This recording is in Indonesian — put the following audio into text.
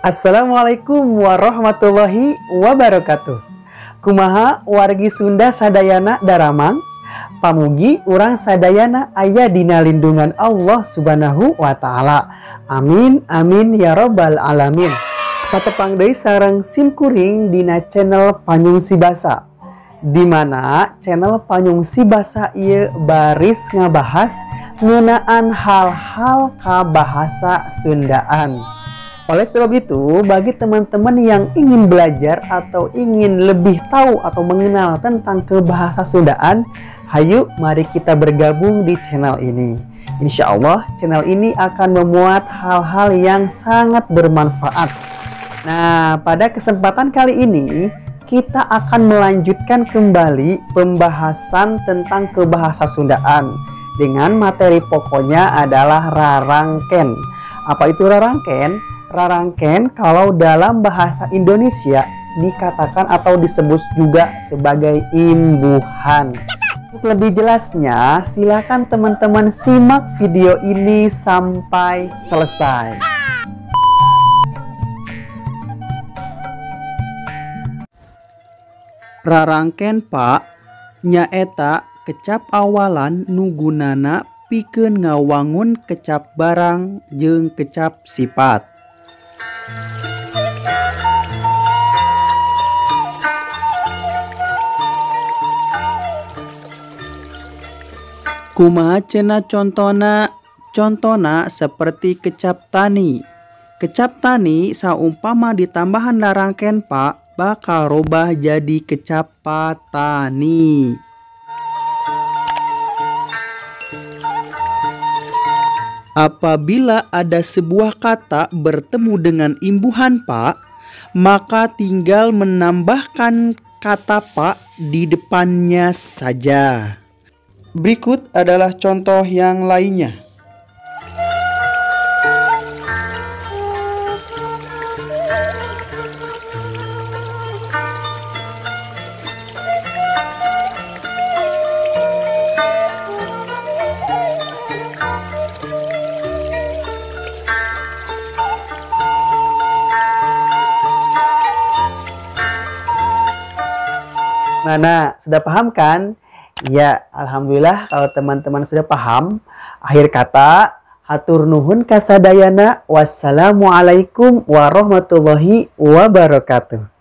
Assalamualaikum warahmatullahi wabarakatuh. Kumaha wargi Sunda sadayana daramang, pamugi urang sadayana aya dina lindungan Allah Subhanahu wa taala. Amin amin ya rabbal alamin. Katepang deui sareng simkuring dina channel Panyung Sibasa, di mana channel Panyung Sibasa ieu baris ngabahas ngeunaan hal-hal ka bahasa Sundaan. Oleh sebab itu, bagi teman-teman yang ingin belajar atau ingin lebih tahu atau mengenal tentang kebahasa Sundaan, hayu mari kita bergabung di channel ini. Insya Allah channel ini akan memuat hal-hal yang sangat bermanfaat. Nah, pada kesempatan kali ini kita akan melanjutkan kembali pembahasan tentang kebahasa Sundaan dengan materi pokoknya adalah rarangken. Apa itu rarangken? Rarangken kalau dalam bahasa Indonesia dikatakan atau disebut juga sebagai imbuhan. Untuk lebih jelasnya, silakan teman-teman simak video ini sampai selesai. Rarangken Pak nyaeta kecap awalan nugunana pikeun ngawangun kecap barang jeung kecap sifat. Kumaha cenah contona seperti kecap tani. Kecap tani saumpama ditambahan rarangken Pak bakal robah jadi kecap patani. Apabila ada sebuah kata bertemu dengan imbuhan Pak, maka tinggal menambahkan kata Pak di depannya saja. Berikut adalah contoh yang lainnya. Mana, sudah paham kan? Ya, alhamdulillah kalau teman-teman sudah paham. Akhir kata, hatur nuhun kasadayana. Wassalamualaikum warahmatullahi wabarakatuh.